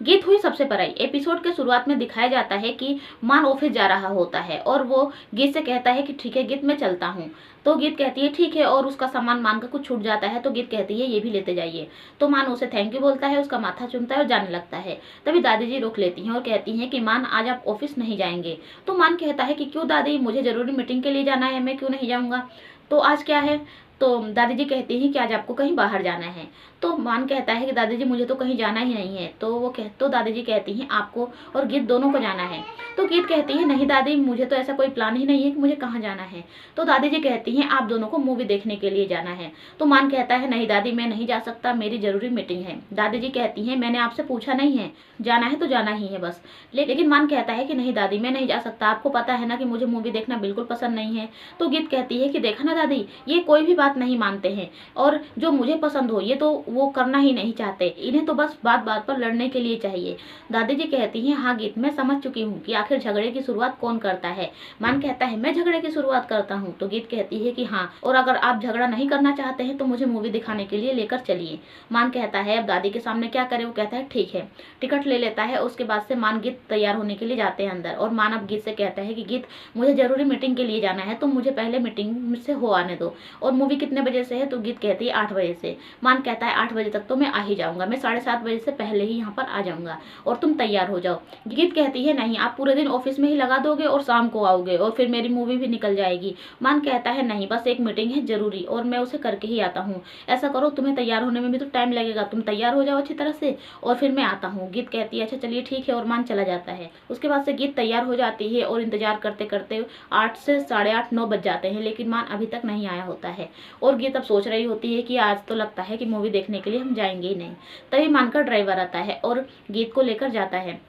गीत हुई सबसे पराई। एपिसोड के शुरुआत में दिखाया जाता है कि मान ऑफिस जा रहा होता है और वो गीत से कहता है कि ठीक है गीत मैं चलता हूँ। तो गीत कहती है ठीक है, और उसका सामान मान का कुछ छूट जाता है तो गीत कहती है ये भी लेते जाइए। तो मान उसे थैंक यू बोलता है, उसका माथा चूमता है और जाने लगता है। तभी दादी जी रोक लेती हैं और कहती हैं कि मान आज आप ऑफिस नहीं जाएंगे। तो मान कहता है कि क्यों दादी, मुझे जरूरी मीटिंग के लिए जाना है, मैं क्यों नहीं जाऊँगा। तो आज क्या है। तो दादी जी कहती हैं कि आज आपको कहीं बाहर जाना है। तो मान कहता है कि दादी जी मुझे तो कहीं जाना ही नहीं है। तो दादी जी कहती हैं आपको और गीत दोनों को जाना है। तो गीत कहती है नहीं दादी, मुझे तो ऐसा कोई प्लान ही नहीं है कि मुझे कहाँ जाना है। तो दादी जी कहती हैं आप दोनों को मूवी देखने के लिए जाना है। तो मान कहता है नहीं दादी, मैं नहीं जा सकता, मेरी जरूरी मीटिंग है। दादी जी कहती हैं मैंने आपसे पूछा नहीं है, जाना है तो जाना ही है बस। लेकिन मान कहता है कि नहीं दादी, मैं नहीं जा सकता, आपको पता है ना कि मुझे मूवी देखना बिल्कुल पसंद नहीं है। तो गीत कहती है कि देखा ना दादी, ये कोई भी बात नहीं मानते हैं, और जो मुझे पसंद हो ये तो वो करना ही नहीं चाहते, इन्हें तो बस बात बात पर लड़ने के लिए चाहिए। दादी जी कहती हैं हाँ गीत, मैं समझ चुकी हूँ कि आखिर झगड़े की शुरुआत कौन करता है। मान कहता है मैं झगड़े की शुरुआत करता हूँ। तो गीत कहती है कि हाँ, और अगर आप झगड़ा नहीं करना चाहते हैं तो मुझे मूवी दिखाने के लिए लेकर चलिए। मान कहता है अब दादी के सामने क्या करे। वो कहता है ठीक है, टिकट ले लेता है। उसके बाद से मान गीत तैयार होने के लिए जाते हैं अंदर, और मान अब गीत से कहता है कि गीत मुझे जरूरी मीटिंग के लिए जाना है, तो मुझे पहले मीटिंग से हो आने दो। और मूवी कितने बजे से है। तो गीत कहती है 8 बजे से। मान कहता है 8 बजे तक तो मैं आ ही जाऊंगा, मैं 7:30 बजे से पहले ही यहाँ पर आ जाऊंगा, और तुम तैयार हो जाओ। गीत कहती है नहीं, आप पूरे दिन ऑफिस में ही लगा दोगे और शाम को आओगे और फिर मेरी मूवी भी निकल जाएगी। मान कहता है नहीं, बस एक मीटिंग है जरूरी और मैं उसे करके ही आता हूँ। ऐसा करो, तुम्हें तैयार होने में भी तो टाइम लगेगा, तुम तैयार हो जाओ अच्छी तरह से और फिर मैं आता हूँ। गीत कहती है अच्छा चलिए ठीक है, और मान चला जाता है। उसके बाद से गीत तैयार हो जाती है और इंतजार करते करते 8 से 8:30 9 बज जाते हैं, लेकिन मान अभी तक नहीं आया होता है। और गीत अब सोच रही होती है कि आज तो लगता है कि मूवी देखने के लिए हम जाएंगे ही नहीं। तभी मान का ड्राइवर आता है और गीत को लेकर जाता है।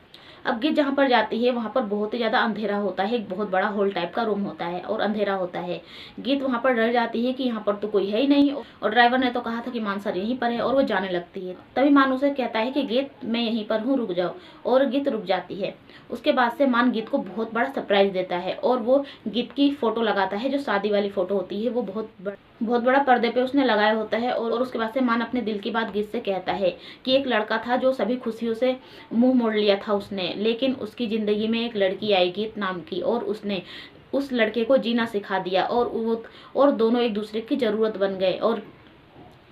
अब गीत जहाँ पर जाती है वहाँ पर बहुत ही ज़्यादा अंधेरा होता है, एक बहुत बड़ा हॉल टाइप का रूम होता है और अंधेरा होता है। गीत वहाँ पर डर जाती है कि यहाँ पर तो कोई है ही नहीं, और ड्राइवर ने तो कहा था कि मान सर यहीं पर है, और वो जाने लगती है। तभी मान उसे कहता है कि गीत मैं यहीं पर हूँ, रुक जाओ, और गीत रुक जाती है। उसके बाद से मान गीत को बहुत बड़ा सरप्राइज देता है, और वो गीत की फोटो लगाता है, जो शादी वाली फोटो होती है, वो बहुत बड़ा पर्दे पे उसने लगाया होता है। और उसके बाद से मान अपने दिल की बात गीत से कहता है कि एक लड़का था जो सभी खुशियों से मुंह मोड़ लिया था उसने, लेकिन उसकी ज़िंदगी में एक लड़की आई गीत नाम की, और उसने उस लड़के को जीना सिखा दिया, और दोनों एक दूसरे की ज़रूरत बन गए, और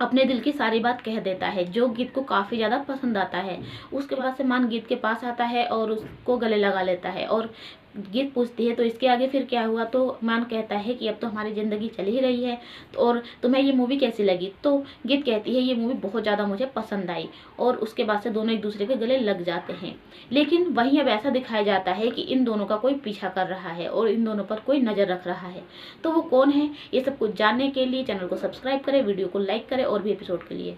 अपने दिल की सारी बात कह देता है, जो गीत को काफ़ी ज़्यादा पसंद आता है। उसके बाद से मान गीत के पास आता है और उसको गले लगा लेता है, और गीत पूछती है तो इसके आगे फिर क्या हुआ। तो मान कहता है कि अब तो हमारी ज़िंदगी चल ही रही है, और तुम्हें ये मूवी कैसी लगी। तो गीत कहती है ये मूवी बहुत ज़्यादा मुझे पसंद आई, और उसके बाद से दोनों एक दूसरे के गले लग जाते हैं। लेकिन वहीं अब ऐसा दिखाया जाता है कि इन दोनों का कोई पीछा कर रहा है और इन दोनों पर कोई नज़र रख रहा है। तो वो कौन है, ये सब कुछ जानने के लिए चैनल को सब्सक्राइब करें, वीडियो को लाइक करें और भी एपिसोड के लिए।